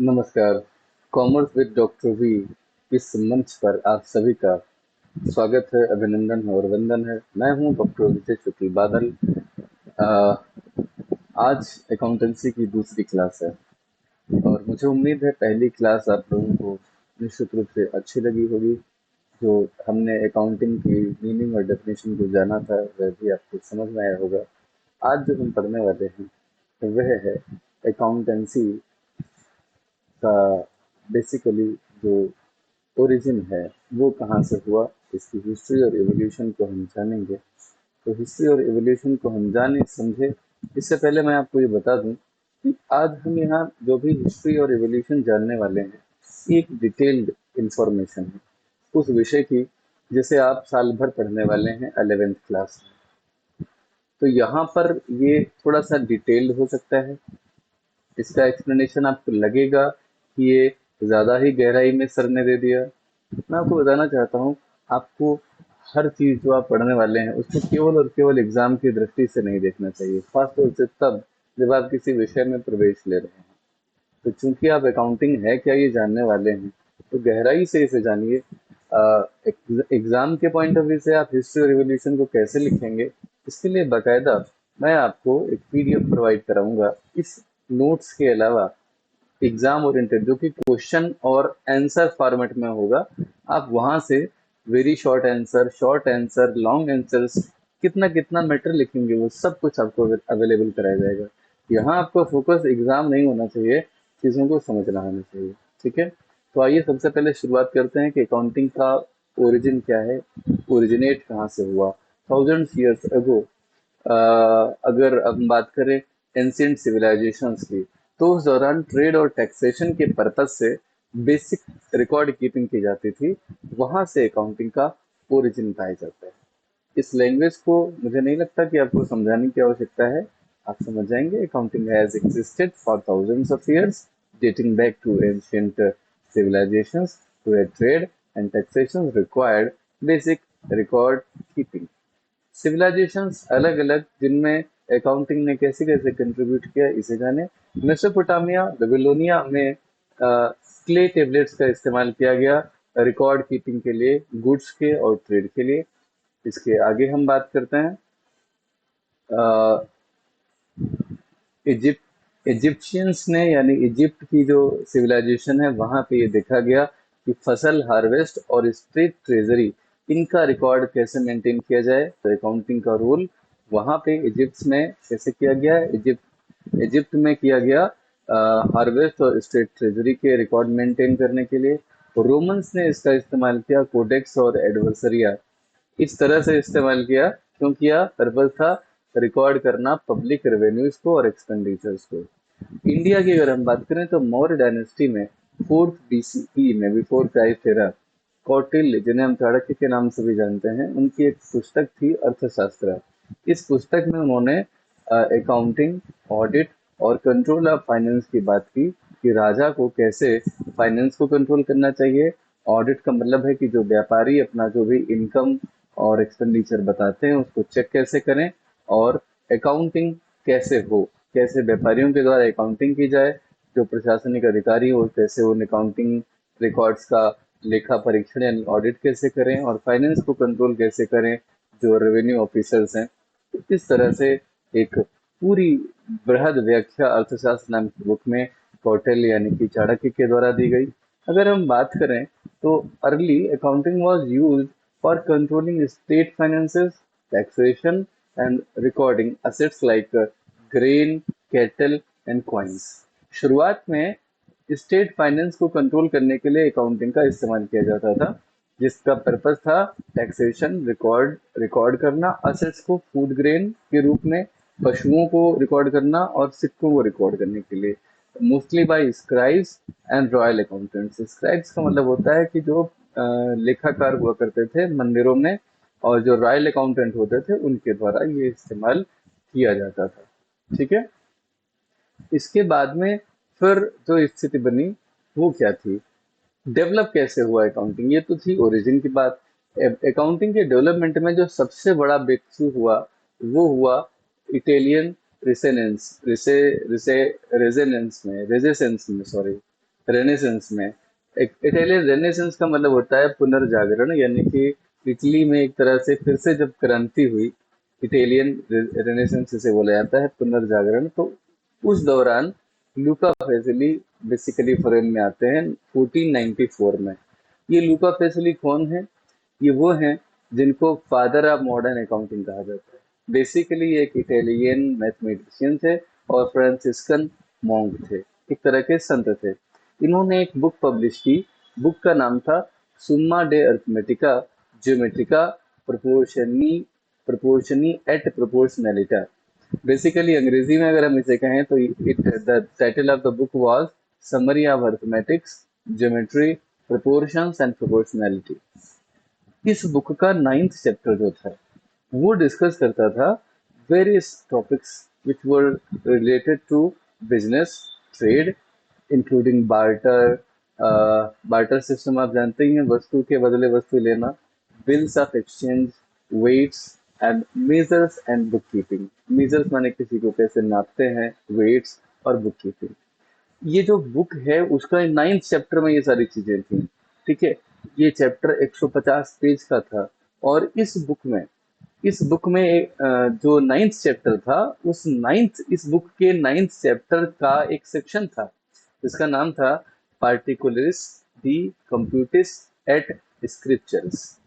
नमस्कार। Commerce with doctor V इस मंच पर आप सभी का स्वागत है, अभिनंदन है और वंदन है। मैं हूं डॉक्टर विजय शुक्ल बादल। अ, आज अकाउंटेंसी की दूसरी क्लास है और मुझे उम्मीद है पहली क्लास आप लोगों को निश्चित रूप से अच्छी लगी होगी। जो हमने अकाउंटिंग की मीनिंग और डेफिनेशन को जाना था वह भी आपको समझ में आया होगा। आज जो हम पढ़ने वाले हैं वह है अकाउंटेंसी का बेसिकली जो ओरिजिन है वो कहाँ से हुआ, इसकी हिस्ट्री और एवोल्यूशन को हम जानेंगे। तो हिस्ट्री और एवोल्यूशन को हम जाने समझे इससे पहले मैं आपको ये बता दूं कि आज हम यहाँ जो भी हिस्ट्री और एवोल्यूशन जानने वाले हैं ये एक डिटेल्ड इंफॉर्मेशन है उस विषय की जिसे आप साल भर पढ़ने वाले हैं 11th क्लास में। तो यहाँ पर ये थोड़ा सा डिटेल्ड हो सकता है, इसका एक्सप्लेनेशन आपको लगेगा कि ये ज़्यादा ही गहराई में सर ने दे दिया। मैं आपको बताना चाहता हूँ, आपको हर चीज़ जो आप पढ़ने वाले हैं उसको केवल और केवल एग्जाम की दृष्टि से नहीं देखना चाहिए, खासतौर से तब जब आप किसी विषय में प्रवेश ले रहे हैं। तो चूंकि आप अकाउंटिंग है क्या ये जानने वाले हैं तो गहराई से इसे जानिए। एग्जाम के पॉइंट ऑफ व्यू से आप हिस्ट्री और रिवोल्यूशन को कैसे लिखेंगे इसके लिए बाकायदा मैं आपको एक पीडीएफ प्रोवाइड कराऊंगा। इस नोट्स के अलावा एग्जाम ओरिएंटेड जो कि क्वेश्चन और आंसर फॉर्मेट में होगा, आप वहां से very short answer, long answers, कितना कितना मैटर लिखेंगे वो सब कुछ आपको अवेलेबल कराया जाएगा। यहाँ आपको फोकस एग्जाम नहीं होना चाहिए, चीजों को समझना होना चाहिए। ठीक है, तो आइए सबसे पहले शुरुआत करते हैं कि अकाउंटिंग का ओरिजिन क्या है, ओरिजिनेट कहाँ से हुआ। थाउजेंड्स ईयर्स अगो अगर हम बात करें एंशियंट सिविलाइजेशंस की, तो उस दौरान ट्रेड और टैक्सेशन के पर्पज से बेसिक रिकॉर्ड कीपिंग की जाती थी। वहां से अकाउंटिंग का ओरिजिन पाया जाता है। इस लैंग्वेज को मुझे नहीं लगता कि आपको समझाने की आवश्यकता है, आप समझ जाएंगे। Accounting has existed for thousands of years dating back to ancient civilizations where trade and taxation required basic record keeping। Civilisations अलग अलग जिनमें अकाउंटिंग ने कैसे कैसे कंट्रीब्यूट किया इसे जाने। मेसोपोटामिया बेबीलोनिया में क्ले टेबलेट्स का इस्तेमाल किया गया रिकॉर्ड कीपिंग के लिए, गुड्स के और ट्रेड के लिए। इसके आगे हम बात करते हैं इजिप्ट इजिप्शियंस ने, यानी इजिप्ट की जो सिविलाइजेशन है वहां पे ये देखा गया कि फसल हार्वेस्ट और स्टेट ट्रेजरी इनका रिकॉर्ड कैसे मेंटेन किया जाए। तो अकाउंटिंग का रोल वहां पे इजिप्ट में कैसे किया गया, इजिप्ट में किया गया हार्वेस्ट और स्टेट ट्रेजरी के रिकॉर्ड मेंटेन करने के लिए। रोमन्स ने इसका इस्तेमाल किया कोडेक्स और एडवर्सरिया इस तरह से इस्तेमाल किया क्योंकि यह पर्पज था रिकॉर्ड करना पब्लिक रेवेन्यूज को और एक्सपेंडिचर्स को। इंडिया की अगर हम बात करें तो मौर्य डायनेस्टी में 4th BCE में, बिफोर क्राइस्ट एरा, कौटिल्य जिन्हें हम चाणक्य के नाम से भी जानते हैं, उनकी एक पुस्तक थी अर्थशास्त्र। इस पुस्तक में उन्होंने अकाउंटिंग, ऑडिट और कंट्रोल ऑफ फाइनेंस की बात की कि राजा को कैसे फाइनेंस को कंट्रोल करना चाहिए। ऑडिट का मतलब है कि जो व्यापारी अपना जो भी इनकम और एक्सपेंडिचर बताते हैं उसको चेक कैसे करें, और अकाउंटिंग कैसे हो, कैसे व्यापारियों के द्वारा अकाउंटिंग की जाए, जो प्रशासनिक अधिकारी हो कैसे उन अकाउंटिंग रिकॉर्ड्स का लेखा परीक्षण यानी ऑडिट कैसे करें, और फाइनेंस को कंट्रोल कैसे करें जो रेवेन्यू ऑफिसर्स हैं। तो इस तरह से एक पूरी बृहद व्याख्या अर्थशास्त्र नाम की बुक में कौटिल्य यानी कि चाणक्य के द्वारा दी गई। अगर हम बात करें तो early accounting was used for controlling state finances, taxation and recording assets like grain, cattle and coins. शुरुआत में स्टेट फाइनेंस को कंट्रोल करने के लिए अकाउंटिंग का इस्तेमाल किया जाता था, जिसका पर्पस था टैक्सेशन, रिकॉर्ड करना असेट्स को फूड ग्रेन के रूप में, पशुओं को रिकॉर्ड करना और सिक्कों को रिकॉर्ड करने के लिए, mostly bye scribes and royal accountants. Scribes का मतलब होता है कि जो लेखाकार हुआ करते थे मंदिरों में, और जो रॉयल अकाउंटेंट होते थे उनके द्वारा ये इस्तेमाल किया जाता था। ठीक है, इसके बाद में फिर जो स्थिति बनी वो क्या थी, डेवलप कैसे हुआ अकाउंटिंग, ये तो थी ओरिजिन की बात। अकाउंटिंग के डेवलपमेंट में जो सबसे बड़ा ब्रेक थ्रू हुआ वो हुआ इटालियन रिसेनेंस रिसे रिसे रेजेनेंस में रेजेसेंस में सॉरी रेनेसेंस में, एक इटालियन रेनेसेंस का मतलब होता है पुनर्जागरण, यानी कि इटली में एक तरह से फिर से जब क्रांति हुई, इटालियन रेनेसेंस इसे बोला जाता है, पुनर्जागरण। तो उस दौरान लूका फैसिली बेसिकली फ्रेम में आते हैं 1494 में। ये लूका फैसिली कौन है? ये वो हैं जिनको फादर ऑफ मॉडर्न अकाउंटिंग कहा जाता है। बेसिकली ये एक इटालियन मैथमेटिशियन थे और फ्रांसिस्कन मॉन्क थे, एक तरह के संत थे। इन्होंने एक बुक पब्लिश की। बुक का नाम था Summa de Arithmetica Geometria Proportioni Proportioni et Proportionalita. Basically अंग्रेजी में अगर हम इसे कहें तो it the title of the book was summary of arithmetics geometry proportions and proportionality. इस बुक का 9th चैप्टर जो था वो डिस्कस करता था various topics which were related to business trade, including barter. Barter system आप जानते ही हैं, वस्तु के बदले वस्तु लेना, bills of exchange, weights and measures and book keeping. Measures माने किसी को कैसे नापते हैं, वेट्स और बुक कीपिंग। ये जो बुक है उसका 9th चैप्टर में ये सारी चीजें थी। ठीक है, ये चैप्टर 150 पेज का था। और इस बुक में जो 9th चैप्टर था, इस बुक के 9th चैप्टर का एक सेक्शन था जिसका नाम था पार्टिकुलरिस दी कंप्यूटिस एट स्क्रिप्चर्स।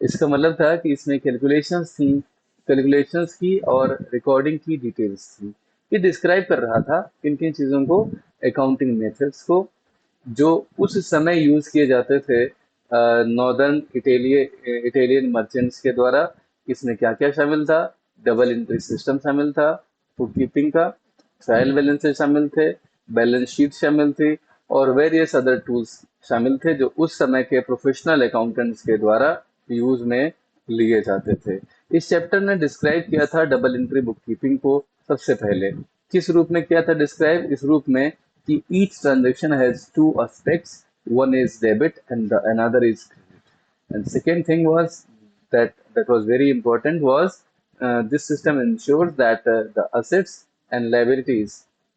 इसका मतलब था कि इसमें कैलकुलेशंस की और रिकॉर्डिंग की डिटेल्स थी। ये डिस्क्राइब कर रहा था किन किन चीज़ों को, अकाउंटिंग मेथड्स को जो उस समय यूज किए जाते थे नॉर्दर्न इटालियन मर्चेंट्स के द्वारा। इसमें क्या क्या शामिल था? डबल एंट्री सिस्टम शामिल था, बुक कीपिंग का, ट्रायल बैलेंसेस शामिल थे, बैलेंस शीट शामिल थी, और वेरियस अदर टूल्स शामिल थे जो उस समय के प्रोफेशनल अकाउंटेंट्स के द्वारा यूज में लिए जाते थे। इस चैप्टर ने डिस्क्राइब किया था डबल एंट्री बुक कीपिंग को सबसे पहले। किस रूप में किया था डिस्क्राइब? इस रूप में कि each transaction has two aspects, one is debit and the another is credit. And second thing was that was very important was this system ensures that the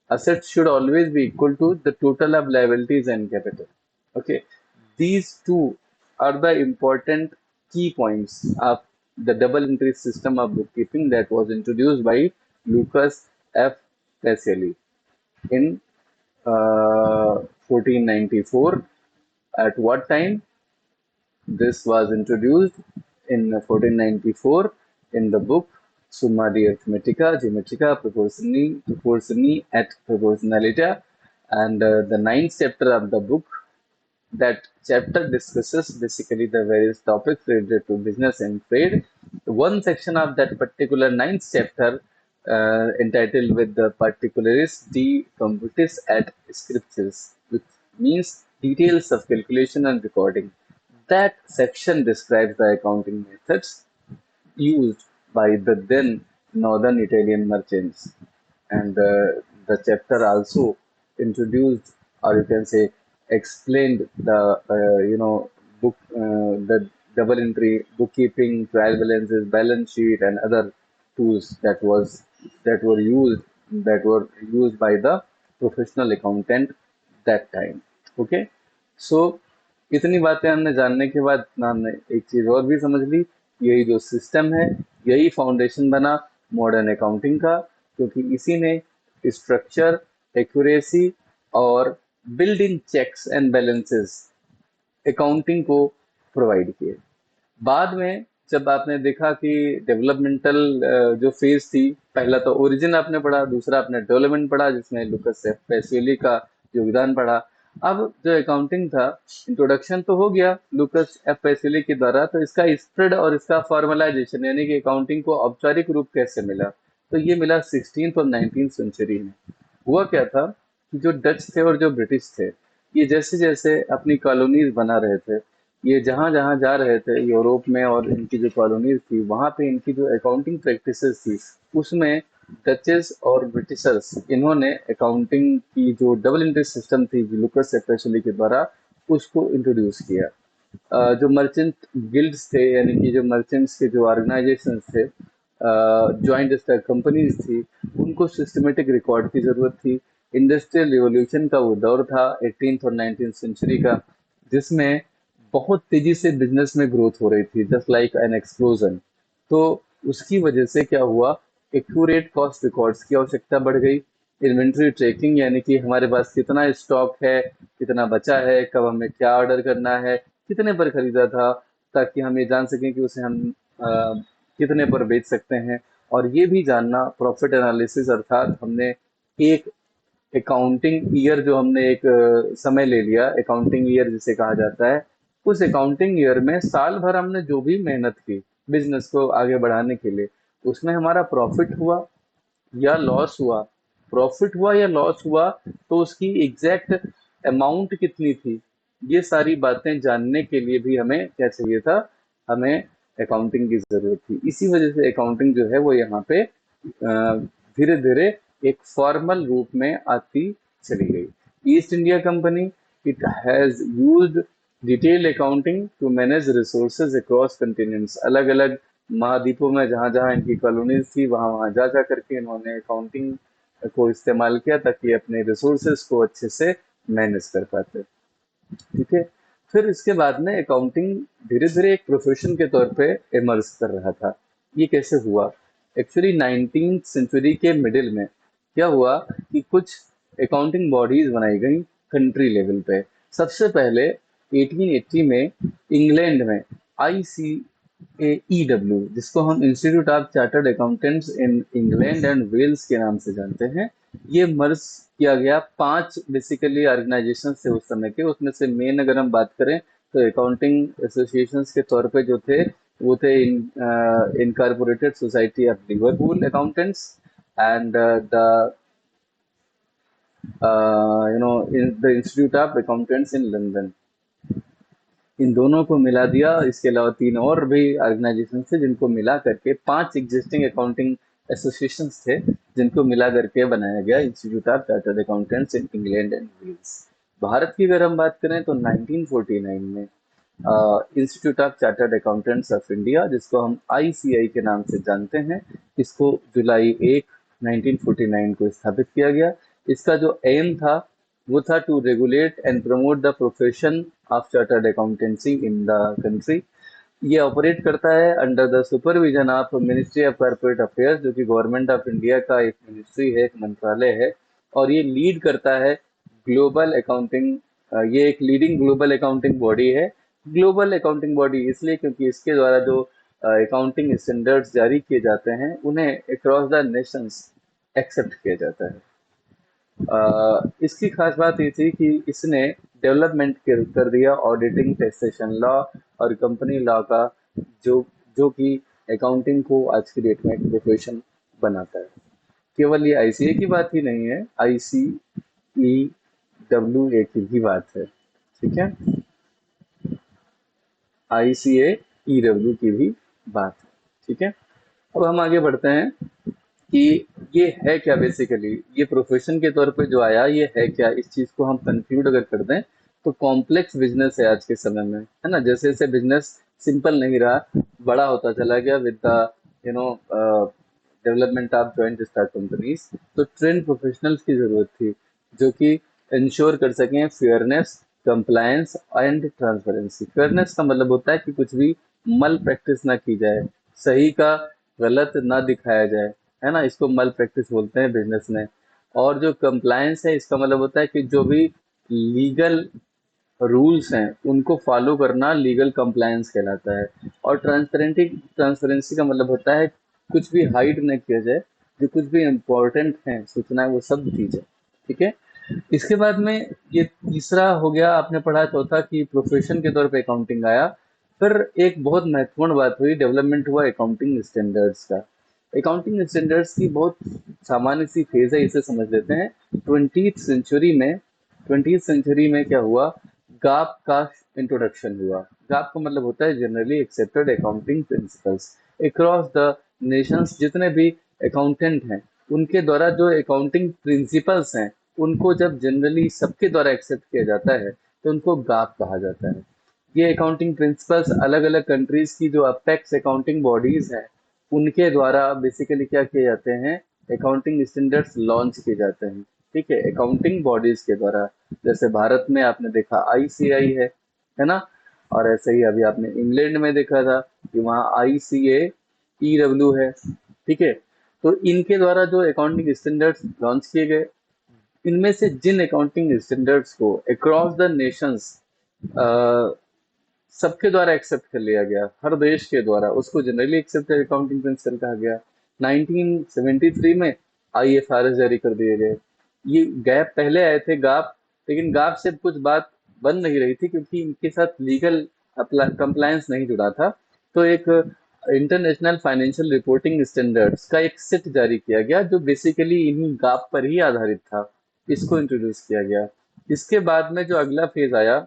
assets should always be equal to the total of liabilities and capital. Okay, these two are the important key points of the double entry system of bookkeeping that was introduced by Lucas F. Pacelli in 1494. At what time? This was introduced in 1494 in the book Summa di Arithmetica, Geometrica, Proportioni et Proportionalita, and the 9th chapter of the book. That chapter discusses basically the various topics related to business and trade. One section of that particular 9th chapter entitled with the Particularities de Computis et Scriptis, which means details of calculation and recording. That section describes the accounting methods used by the then northern Italian merchants. And the chapter also introduced, or you can say, explained the the double entry, bookkeeping, trial balances, balance sheet, and other tools that were used by the professional accountant that time. Okay, so इतनी बातें हमने जानने के बाद ना हमने एक चीज और भी समझ ली। यही जो सिस्टम है, यही फाउंडेशन बना मॉडर्न अकाउंटिंग का, क्योंकि इसी ने स्ट्रक्चर, एक्यूरेसी और build in checks and balances accounting को प्रोवाइड किए। बाद में जब आपने देखा कि डेवलपमेंटल जो फेज थी, पहला तो ओरिजिन आपने पढ़ा, दूसरा आपने डेवलपमेंट पढ़ा जिसमें लुकस एफ पेसियोली का योगदान पढ़ा। अब जो अकाउंटिंग था, इंट्रोडक्शन तो हो गया लुकस एफ पेसियोली के द्वारा, तो इसका स्प्रेड और इसका फॉर्मलाइजेशन यानी कि अकाउंटिंग को औपचारिक रूप कैसे मिला, तो ये मिला 16th और 19th सेंचुरी में। हुआ क्या था कि जो डच थे और जो ब्रिटिश थे, ये जैसे जैसे अपनी कॉलोनीज बना रहे थे, ये जहाँ जहाँ जा रहे थे यूरोप में, और इनकी जो कॉलोनीज थी वहाँ पे इनकी जो अकाउंटिंग प्रैक्टिसेस थी उसमें डचेस और ब्रिटिशर्स, इन्होंने अकाउंटिंग की जो डबल एंट्री सिस्टम थी लुकस स्पेशली के द्वारा उसको इंट्रोड्यूस किया। जो मर्चेंट गिल्ड्स थे, यानी कि जो मर्चेंट्स के जो ऑर्गेनाइजेशन थे, ज्वाइंट स्टॉक कंपनीज थी, उनको सिस्टमेटिक रिकॉर्ड की जरूरत थी। इंडस्ट्रियल रिवॉल्यूशन का वो दौर था 18th और 19th सेंचुरी का, जिसमें बहुत तेजी से बिजनेस में ग्रोथ हो रही थी, जस्ट लाइक एन एक्सप्लोजन। तो उसकी वजह से क्या हुआ, एक्यूरेट कॉस्ट रिकॉर्ड्स की आवश्यकता बढ़ गई। इन्वेंट्री ट्रैकिंग, यानी कि हमारे पास कितना स्टॉक है, कितना बचा है, कब हमें क्या ऑर्डर करना है, कितने पर खरीदा था, ताकि हम ये जान सकें कि उसे हम अ, कितने पर बेच सकते हैं। और ये भी जानना, प्रॉफिट एनालिसिस, अर्थात हमने एक अकाउंटिंग ईयर, जो हमने एक समय ले लिया, अकाउंटिंग ईयर जिसे कहा जाता है, उस अकाउंटिंग ईयर में साल भर हमने जो भी मेहनत की बिजनेस को आगे बढ़ाने के लिए, उसमें हमारा प्रॉफिट हुआ या लॉस हुआ, प्रॉफिट हुआ या लॉस हुआ, तो उसकी एग्जैक्ट अमाउंट कितनी थी, ये सारी बातें जानने के लिए भी हमें क्या चाहिए था, हमें अकाउंटिंग की जरूरत थी। इसी वजह से अकाउंटिंग जो है वो यहाँ पे धीरे धीरे एक फॉर्मल रूप में आती चली गई। East India Company, it has used detail accounting to manage resources across continents. अलग अलग महाद्वीपों में जहां जहां इनकी कॉलोनीज थी, वहां वहां जा जा करके इन्होंने अकाउंटिंग को इस्तेमाल किया, ताकि अपने रिसोर्सेज को अच्छे से मैनेज कर पाते। ठीक है। फिर इसके बाद में अकाउंटिंग धीरे धीरे एक प्रोफेशन के तौर पे इमर्ज कर रहा था। ये कैसे हुआ? एक्चुअली 19th सेंचुरी के मिडिल में क्या हुआ कि कुछ अकाउंटिंग बॉडीज बनाई गई कंट्री लेवल पे। सबसे पहले 1880 में इंग्लैंड में ICAEW, जिसको हम Institute of Chartered Accountants in England and Wales के नाम से जानते हैं, ये मर्ज किया गया। 5 बेसिकली ऑर्गेनाइजेशन थे उस समय के, उसमें से मेन अगर हम बात करें तो अकाउंटिंग एसोसिएशंस के तौर पे जो थे वो थे incorporated society of Liverpool accountants and the the institute of accountants in London. इन दोनों को मिला दिया। इसके अलावा 3 और भी ऑर्गेनाइजेशन थे, जिनको मिला करके 5 एग्जिस्टिंग अकाउंटिंग एसोसिएशन थे, जिनको मिला करके बनाया गया Institute of Chartered Accountants in England and Wales. Bharat की अगर हम बात करें तो 1949 में Institute of Chartered Accountants of India, जिसको हम ICI के नाम से जानते हैं, इसको जुलाई 1 1949 को स्थापित किया गया। इसका जो एम था वो था to regulate and promote the profession of chartered accountancy in the country. ये ऑपरेट करता है under the supervision of Ministry of Corporate Affairs, जो कि गवर्नमेंट ऑफ इंडिया का एक मिनिस्ट्री है, एक मंत्रालय है। और ये लीड करता है ग्लोबल अकाउंटिंग, ये एक लीडिंग ग्लोबल अकाउंटिंग बॉडी है। ग्लोबल अकाउंटिंग बॉडी इसलिए क्योंकि इसके द्वारा जो अकाउंटिंग स्टैंडर्ड्स जारी किए जाते हैं, उन्हें अक्रॉस द नेशंस एक्सेप्ट किया जाता है। इसकी खास बात ये थी कि इसने डेवलपमेंट कर दिया ऑडिटिंग, टैक्सेशन लॉ और कंपनी लॉ का, जो जो कि अकाउंटिंग को आज की डेट में एक प्रोफेशन बनाता है। केवल ये ICA की बात ही नहीं है, ICEWA की भी बात है। ठीक है, ICAEW की भी बात है। ठीक है, अब हम आगे बढ़ते हैं कि ये है क्या। बेसिकली ये प्रोफेशन के तौर पे जो आया, ये है क्या। इस चीज को हम कंक्लूड अगर कर दें तो कॉम्प्लेक्स बिजनेस है आज के समय में, है ना। जैसे जैसे बिजनेस सिंपल नहीं रहा, बड़ा होता चला गया with the you know development of joint start companies, तो ट्रेन प्रोफेशनल्स की जरूरत थी, जो कि इंश्योर कर सकें fairness, compliance and transparency. Fairness का मतलब होता है कि कुछ भी मल प्रैक्टिस ना की जाए, सही का गलत ना दिखाया जाए, है ना। इसको मल प्रैक्टिस बोलते हैं बिजनेस में। और जो कंप्लायंस है, इसका मतलब होता है कि जो भी लीगल रूल्स हैं उनको फॉलो करना लीगल कंप्लायंस कहलाता है। और ट्रांसपेरेंसी का मतलब होता है कुछ भी हाइड न किया जाए, जो कुछ भी इम्पोर्टेंट है सूचना, वो सब दी जाए। ठीक है। इसके बाद में ये तीसरा हो गया, आपने पढ़ा चौथा कि प्रोफेशन के तौर पे अकाउंटिंग आया। फिर एक बहुत महत्वपूर्ण बात हुई, डेवलपमेंट हुआ अकाउंटिंग स्टैंडर्ड्स का। अकाउंटिंग स्टैंडर्ड्स की बहुत सामान्य सी फेज है, इसे समझ लेते हैं। 20th सेंचुरी में क्या हुआ, गाप का इंट्रोडक्शन हुआ। गाप का मतलब होता है generally accepted accounting principles. Across the Nations जितने भी अकाउंटेंट हैं, उनके द्वारा जो अकाउंटिंग प्रिंसिपल्स हैं, उनको जब जनरली सबके द्वारा एक्सेप्ट किया जाता है तो उनको गाप कहा जाता है। ये अकाउंटिंग प्रिंसिपल्स अलग अलग कंट्रीज की जो अपेक्स अकाउंटिंग बॉडीज हैं, उनके द्वारा बेसिकली क्या किए जाते हैं, अकाउंटिंग स्टैंडर्ड्स लॉन्च किए जाते हैं। ठीक है, अकाउंटिंग बॉडीज के द्वारा। जैसे भारत में आपने देखा आईसीआई है ना, और ऐसे ही अभी आपने इंग्लैंड में देखा था कि वहाँ आईसीए ईडब्ल्यू है, ठीक है। तो इनके द्वारा जो अकाउंटिंग स्टैंडर्ड्स लॉन्च किए गए, इनमें से जिन अकाउंटिंग स्टैंडर्ड्स को अक्रॉस द नेशंस सबके द्वारा एक्सेप्ट कर लिया गया, हर देश के द्वारा, उसको जनरली एक्सेप्टेड अकाउंटिंग प्रिंसिपल कहा गया। 1973 में आईएफआरएस जारी कर दिए गए। ये गैप पहले आए थे गाप, लेकिन गाप से कुछ बात बन नहीं रही थी क्योंकि इनके साथ लीगल कंप्लायंस नहीं जुड़ा था। तो एक इंटरनेशनल फाइनेंशियल रिपोर्टिंग स्टैंडर्ड्स का एक सेट जारी किया गया जो बेसिकली इन्हीं गाप पर ही आधारित था। इसको इंट्रोड्यूस किया गया। इसके बाद में जो अगला फेज आया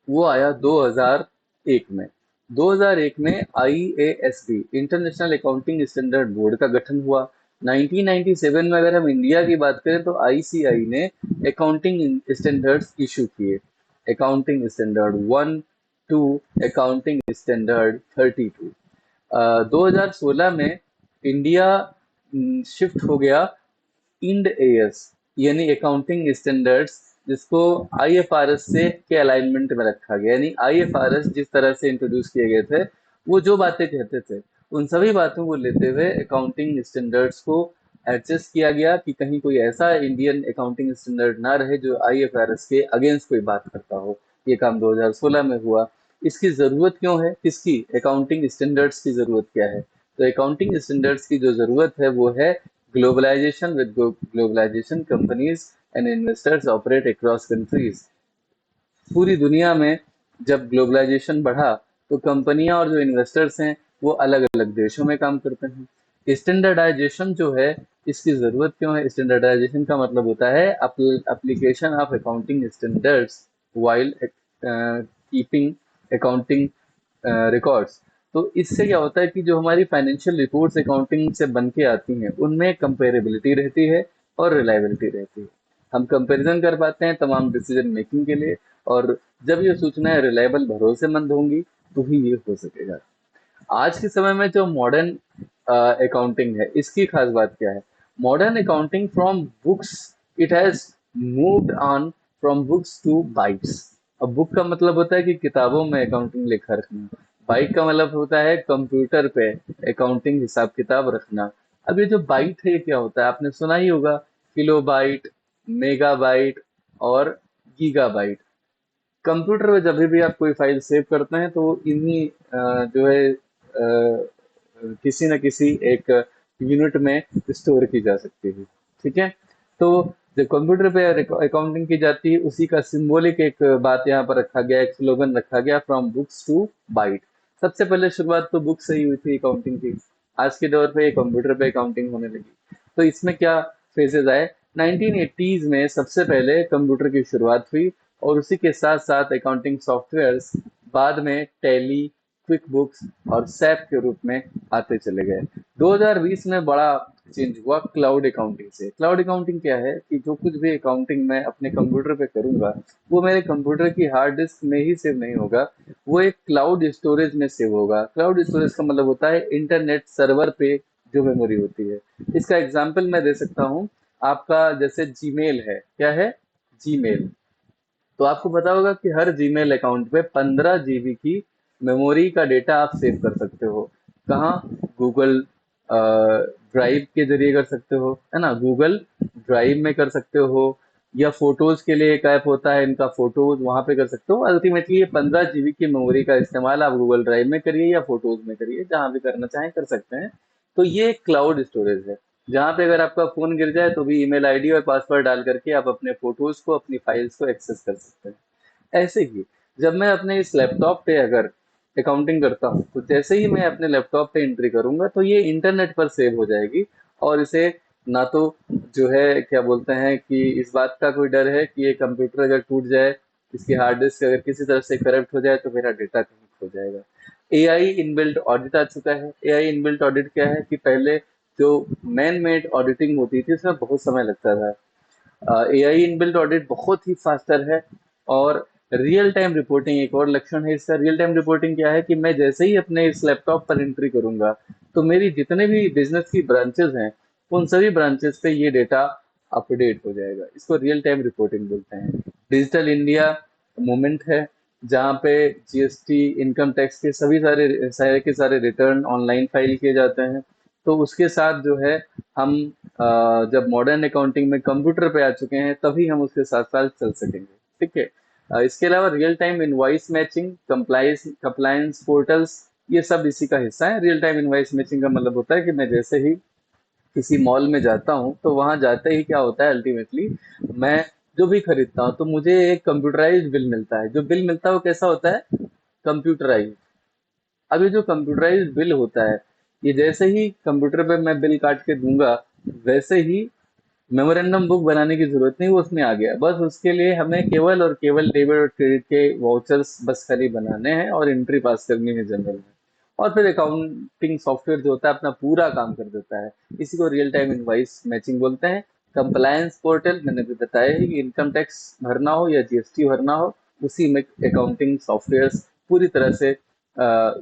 वो आया 2001 में। 2001 में आईएएसबी इंटरनेशनल अकाउंटिंग स्टैंडर्ड बोर्ड का गठन हुआ। 1997 में अगर हम इंडिया की बात करें तो आईसीआई ने अकाउंटिंग स्टैंडर्ड्स इशू किए, अकाउंटिंग स्टैंडर्ड 1, 2, अकाउंटिंग स्टैंडर्ड 32। 2016 में इंडिया शिफ्ट हो गया इंड एएस यानी अकाउंटिंग स्टैंडर्ड्स, जिसको आईएफआरएस से के अलाइनमेंट में रखा गया। यानी आईएफआरएस जिस तरह से इंट्रोड्यूस किए गए थे, वो जो बातें कहते थे उन सभी बातों को लेते हुए अकाउंटिंग स्टैंडर्ड्स को एडजस्ट किया गया कि कहीं कोई ऐसा इंडियन अकाउंटिंग स्टैंडर्ड ना रहे जो आईएफआरएस के अगेंस्ट कोई बात करता हो। ये काम 2016 में हुआ। इसकी जरूरत क्यों है, किसकी, अकाउंटिंग स्टैंडर्ड्स की जरूरत क्या है? तो अकाउंटिंग स्टैंडर्ड्स की जो जरूरत है वो है globalisation. With globalisation companies and investors operate across countries. पूरी दुनिया में जब ग्लोबलाइजेशन बढ़ा तो कंपनियां और जो इन्वेस्टर्स हैं वो अलग अलग देशों में काम करते हैं। स्टैंडर्डाइजेशन जो है, इसकी जरूरत क्यों है? स्टैंडर्डाइजेशन का मतलब होता है application of accounting standards while keeping accounting records. तो इससे क्या होता है कि जो हमारी फाइनेंशियल रिपोर्ट्स अकाउंटिंग से बन के आती हैं उनमें कंपेरेबिलिटी रहती है और रिलायबिलिटी रहती है। हम कंपैरिजन कर पाते हैं तमाम डिसीजन मेकिंग के लिए, और जब ये सूचनाएं रिलायबल भरोसेमंद होंगी तो ही ये हो सकेगा। आज के समय में जो मॉडर्न अकाउंटिंग है, इसकी खास बात क्या है? Modern accounting from books, it has moved on from books two bytes. अब बुक का मतलब होता है कि किताबों में अकाउंटिंग लिखा रखना, बाइट का मतलब होता है कंप्यूटर पे अकाउंटिंग हिसाब किताब रखना। अब ये जो बाइट है ये क्या होता है? आपने सुना ही होगा, किलो बाइट, मेगाबाइट और गीगाबाइट। कंप्यूटर में जब भी आप कोई फाइल सेव करते हैं तो इन्हीं जो है किसी न किसी एक यूनिट में स्टोर की जा सकती है, ठीक है। तो जब कंप्यूटर पे अकाउंटिंग की जाती है उसी का सिंबॉलिक एक बात यहाँ पर रखा गया, एक स्लोगन रखा गया, फ्रॉम बुक्स टू बाइट। सबसे पहले शुरुआत तो बुक से ही हुई थी अकाउंटिंग की। आज के दौर पे कंप्यूटर पे अकाउंटिंग होने लगी। तो इसमें क्या फेजेस आए? 1980s में सबसे पहले कंप्यूटर की शुरुआत हुई और उसी के साथ साथ अकाउंटिंग सॉफ्टवेयर्स बाद में टैली, क्विक बुक्स और सैप के रूप में आते चले गए। 2020 में बड़ा चेंज हुआ क्लाउड अकाउंटिंग से। क्लाउड अकाउंटिंग क्या है कि जो कुछ भी अकाउंटिंग मैं अपने कंप्यूटर पे करूंगा वो मेरे कंप्यूटर की हार्ड डिस्क में ही सेव नहीं होगा, वो एक क्लाउड स्टोरेज में सेव होगा। क्लाउड स्टोरेज का मतलब होता है इंटरनेट सर्वर पे जो मेमोरी होती है। इसका एग्जाम्पल मैं दे सकता हूँ। आपका जैसे जीमेल है, क्या है? जीमेल। तो आपको पता होगा कि हर जीमेल अकाउंट पे 15 GB की मेमोरी का डेटा आप सेव कर सकते हो। कहाँ? गूगल ड्राइव के जरिए कर सकते हो, है ना, गूगल ड्राइव में कर सकते हो, या फोटोज के लिए एक ऐप होता है इनका, फोटोज, वहां पे कर सकते हो। अल्टीमेटली ये 15 GB की मेमोरी का इस्तेमाल आप गूगल ड्राइव में करिए या फोटोज में करिए, जहां भी करना चाहें कर सकते हैं। तो ये क्लाउड स्टोरेज है, जहाँ पे अगर आपका फोन गिर जाए तो भी ईमेल आईडी और पासवर्ड डाल करके आप अपने फोटोज को, अपनी फाइल्स को एक्सेस कर सकते हैं। ऐसे ही जब मैं अपने इस लैपटॉप पे अगर अकाउंटिंग करता हूँ तो जैसे ही मैं अपने लैपटॉप पे एंट्री करूंगा तो ये इंटरनेट पर सेव हो जाएगी, और इसे ना तो जो है क्या बोलते हैं कि इस बात का कोई डर है कि ये कंप्यूटर अगर टूट जाए, इसकी हार्ड डिस्क अगर किसी तरह से करप्ट हो जाए तो मेरा डेटा कहीं खो जाएगा। एआई इनबिल्ट ऑडिट आ चुका है। एआई इनबिल्ट ऑडिट क्या है कि पहले जो मैन मेड ऑडिटिंग होती थी उसमें बहुत समय लगता था। एआई इनबिल्ट ऑडिट बहुत ही फास्टर है। और रियल टाइम रिपोर्टिंग एक और लक्षण है इसका। रियल टाइम रिपोर्टिंग क्या है कि मैं जैसे ही अपने इस लैपटॉप पर एंट्री करूंगा तो मेरी जितने भी बिजनेस की ब्रांचेस हैं उन सभी ब्रांचेस पे ये डेटा अपडेट हो जाएगा। इसको रियल टाइम रिपोर्टिंग बोलते हैं। डिजिटल इंडिया मूवमेंट है, जहाँ पे जीएसटी, इनकम टैक्स के सारे के सारे रिटर्न ऑनलाइन फाइल किए जाते हैं। तो उसके साथ जो है हम जब मॉडर्न अकाउंटिंग में कंप्यूटर पे आ चुके हैं, तभी हम उसके साथ साथ चल सकेंगे। ठीक है। इसके अलावा real time invoice matching, compliance portals, ये सब इसी का हिस्सा है। रियल टाइम इनवॉइस मैचिंग का मतलब होता है कि मैं जैसे ही किसी मॉल में जाता हूँ, तो वहां जाते ही क्या होता है, अल्टीमेटली मैं जो भी खरीदता हूँ तो मुझे एक कंप्यूटराइज्ड बिल मिलता है। जो बिल मिलता है वो कैसा होता है, कंप्यूटराइज। अब ये जो कंप्यूटराइज्ड बिल होता है, ये जैसे ही कंप्यूटर पे मैं बिल काट के दूंगा, वैसे ही मेमोरेंडम बुक बनाने की जरूरत नहीं, वो उसमें आ गया। बस उसके लिए हमें केवल और केवल डेबिट और क्रेडिट के वाउचर्स बस खाली बनाने हैं और एंट्री पास करनी है जनरल में। और फिर अकाउंटिंग सॉफ्टवेयर जो होता है अपना पूरा काम कर देता है। इसी को रियल टाइम इनवॉइस मैचिंग बोलते हैं। कंप्लायंस पोर्टल मैंने भी बताया ही कि इनकम टैक्स भरना हो या जीएसटी भरना हो, उसी में अकाउंटिंग सॉफ्टवेयर पूरी तरह से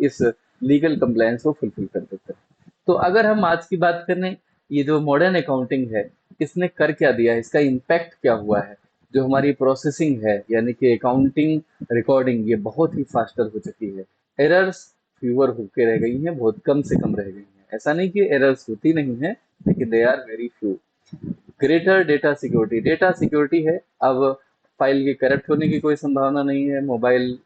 इस लीगल कंप्लायंस को फुलफिल कर देते हैं। तो अगर हम आज की बात करें, ये जो मॉडर्न अकाउंटिंग है, इसने कर क्या दिया है, इसका इम्पैक्ट क्या हुआ है। जो हमारी प्रोसेसिंग है, यानी कि अकाउंटिंग रिकॉर्डिंग, ये बहुत ही फास्टर हो चुकी है। एरर्स फ्यूअर होके रह गई हैं, बहुत कम से कम रह गई हैं। ऐसा नहीं कि एरर्स होती नहीं है, लेकिन they are very few. Greater data security, data security है। अब फाइल के करप्ट होने की कोई संभावना नहीं है। मोबाइल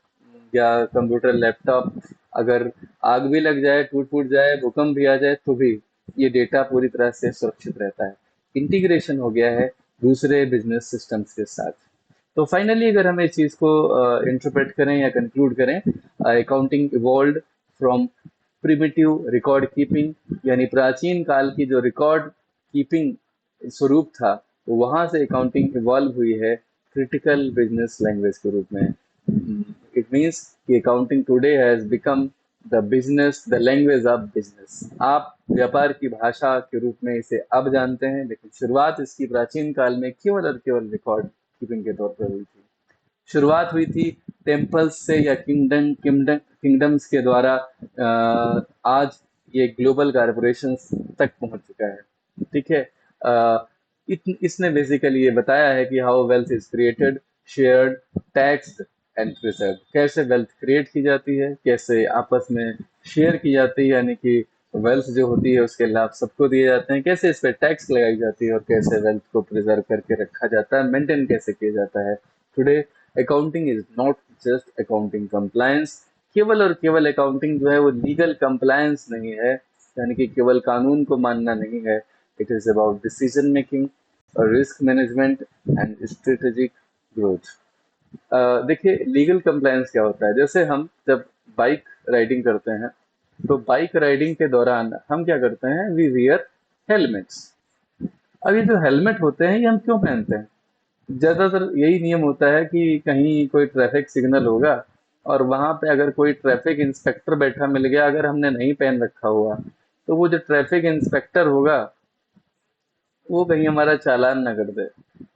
या कंप्यूटर, लैपटॉप, अगर आग भी लग जाए, टूट फूट जाए, भूकंप भी आ जाए, तो भी ये डेटा पूरी तरह से सुरक्षित रहता है। इंटीग्रेशन हो गया है दूसरे बिजनेस सिस्टम्स के साथ। तो फाइनली अगर हम इस चीज को इंटरप्रेट करें या कंक्लूड करें, accounting evolved from primitive record keeping, यानी प्राचीन काल की जो रिकॉर्ड कीपिंग स्वरूप था, तो वहां से अकाउंटिंग इवॉल्व हुई है क्रिटिकल बिजनेस लैंग्वेज के रूप में। इट मीन्स कि accounting today has become the business, the language of business. आप व्यापार की भाषा के रूप में इसे अब जानते हैं, लेकिन शुरुआत इसकी प्राचीन काल में केवल और केवल रिकॉर्ड कीपिंग के तौर पर हुई थी। शुरुआत हुई थी टेम्पल्स से या किंगडम्स के द्वारा। आज ये ग्लोबल कॉरपोरेशंस तक पहुंच चुका है। ठीक है। इसने बेसिकली ये बताया है कि how wealth is created, shared, taxed and preserve. कैसे वेल्थ क्रिएट की जाती है, कैसे आपस में शेयर की जाती है, यानी कि वेल्थ जो होती है उसके लाभ सबको दिए जाते हैं, कैसे इस पर टैक्स लगाई जाती है, और कैसे वेल्थ को प्रिजर्व करके रखा जाता है, मेंटेन कैसे किया जाता है। Today accounting is not just accounting compliance. केवल और केवल अकाउंटिंग जो है वो लीगल कंप्लायंस नहीं है, यानी कि केवल कानून को मानना नहीं है। It is about decision making और risk management and strategic growth. देखिए, लीगल कंप्लायंस क्या होता है। जैसे हम जब बाइक राइडिंग करते हैं, तो बाइक राइडिंग के दौरान हम क्या करते हैं, वी वियर हेलमेट्स। अब ये जो हेलमेट होते हैं, ये हम क्यों पहनते हैं? ज्यादातर यही नियम होता है कि कहीं कोई ट्रैफिक सिग्नल होगा, और वहां पे अगर कोई ट्रैफिक इंस्पेक्टर बैठा मिल गया, अगर हमने नहीं पहन रखा हुआ, तो वो जो ट्रैफिक इंस्पेक्टर होगा, वो कहीं हमारा चालान ना कर दे।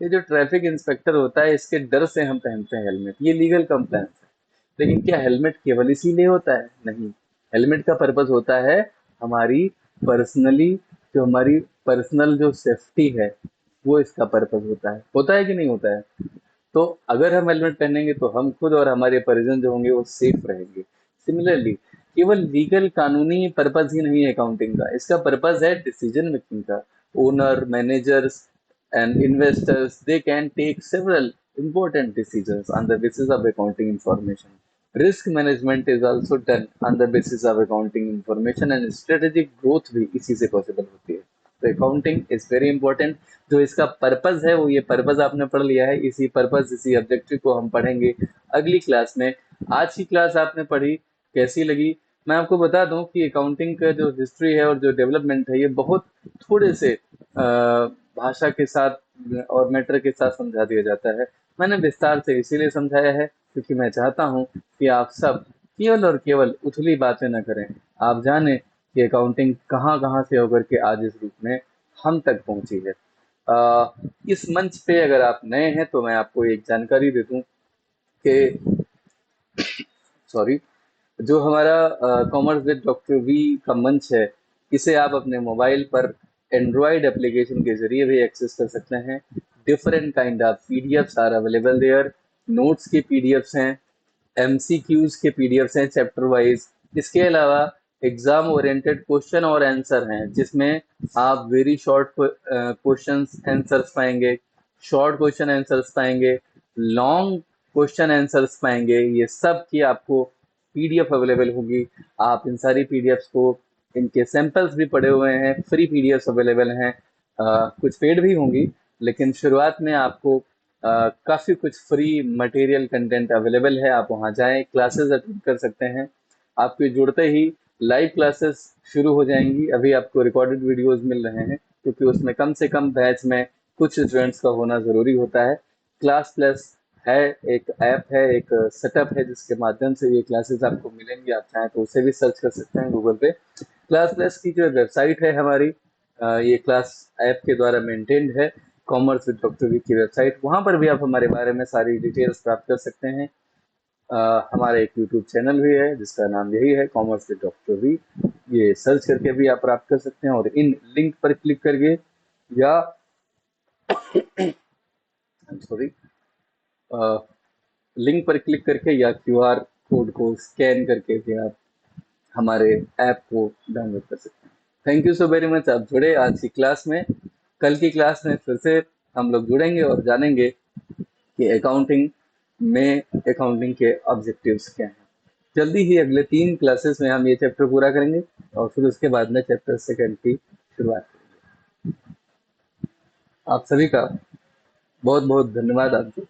ये जो ट्रैफिक इंस्पेक्टर होता है, इसके डर से हम पहनते हैं हेलमेट। ये लीगल कंप्लायंस है। लेकिन क्या हेलमेट केवल इसीलिए होता है? नहीं। हेलमेट का पर्पस होता है हमारी पर्सनली, जो हमारी पर्सनल जो सेफ्टी है, वो इसका पर्पस होता है कि नहीं होता है? तो अगर हम हेलमेट पहनेंगे तो हम खुद और हमारे परिजन जो होंगे वो सेफ रहेंगे। सिमिलरली, केवल लीगल कानूनी पर्पस ही नहीं है अकाउंटिंग का, इसका पर्पस है डिसीजन मेकिंग का। Owner, managers and investors, they can take several important decisions on the basis of accounting information. Risk management is also done on the basis of accounting information, and strategic growth भी इसी से possible होती है। तो accounting is very important. जो इसका purpose है, वो ये पर्पज आपने पढ़ लिया है। इसी पर्पज, इसी ऑब्जेक्टिव को हम पढ़ेंगे अगली क्लास में। आज की क्लास आपने पढ़ी, कैसी लगी? मैं आपको बता दूं कि अकाउंटिंग का जो हिस्ट्री है और जो डेवलपमेंट है, ये बहुत थोड़े से भाषा के साथ और मैटर के साथ समझा दिया जाता है। मैंने विस्तार से इसीलिए समझाया है क्योंकि मैं चाहता हूं कि आप सब केवल और केवल उथली बातें न करें। आप जाने कि अकाउंटिंग कहाँ कहाँ से होकर के आज इस रूप में हम तक पहुंची है। इस मंच पे अगर आप नए हैं तो मैं आपको एक जानकारी दे दूं कि, सॉरी, जो हमारा कॉमर्स विद डॉक्टर वी का मंच है, इसे आप अपने मोबाइल पर एंड्रॉयड एप्लीकेशन के जरिए भी एक्सेस कर सकते हैं। Different kind of PDFs are available there. Notes के पीडीएफ्स हैं, एमसीक्यूज के पीडीएफ्स हैं चैप्टर वाइज। इसके अलावा एग्जाम ओरिएंटेड क्वेश्चन और आंसर हैं, जिसमें आप वेरी शॉर्ट क्वेश्चंस आंसर्स पाएंगे, शॉर्ट क्वेश्चन आंसर्स पाएंगे, लॉन्ग क्वेश्चन आंसर्स पाएंगे। ये सब की आपको पीडीएफ अवेलेबल होगी। आप इन सारी पीडीएफ्स को, इनके सैंपल्स भी पड़े हुए हैं, फ्री पीडीएफ्स अवेलेबल हैं। कुछ पेड भी होंगी, लेकिन शुरुआत में आपको काफ़ी कुछ फ्री मटेरियल कंटेंट अवेलेबल है। आप वहाँ जाएं, क्लासेस अटेंड कर सकते हैं। आपके जुड़ते ही लाइव क्लासेस शुरू हो जाएंगी। अभी आपको रिकॉर्डेड वीडियोस मिल रहे हैं, क्योंकि उसमें कम से कम बैच में कुछ स्टूडेंट्स का होना ज़रूरी होता है। क्लास प्लस है, एक ऐप है, एक सेटअप है, जिसके माध्यम से ये क्लासेस आपको मिलेंगी। आप चाहें तो उसे भी सर्च कर सकते हैं गूगल पे। क्लास प्लस की जो वेबसाइट है हमारी, ये क्लास ऐप के द्वारा मेंटेन्ड है, कॉमर्स विद डॉक्टर वी की वेबसाइट। वहाँ पर भी आप हमारे बारे में सारी डिटेल्स प्राप्त कर सकते हैं। हमारा एक यूट्यूब चैनल भी है, जिसका नाम यही है, कॉमर्स विद डॉक्टर वी। ये सर्च करके भी आप प्राप्त कर सकते हैं, और इन लिंक पर क्लिक करके या सॉरी लिंक पर क्लिक करके या क्यूआर कोड को स्कैन करके भी आप हमारे ऐप को डाउनलोड कर सकते हैं। Thank you so very much, आप जुड़े आज की क्लास में। कल की क्लास में फिर से हम लोग जुड़ेंगे और जानेंगे कि अकाउंटिंग के ऑब्जेक्टिव्स क्या हैं। जल्दी ही अगले 3 क्लासेस में हम ये चैप्टर पूरा करेंगे, और फिर उसके बाद में चैप्टर सेकंड की शुरुआत करेंगे। आप सभी का बहुत बहुत धन्यवाद। आपको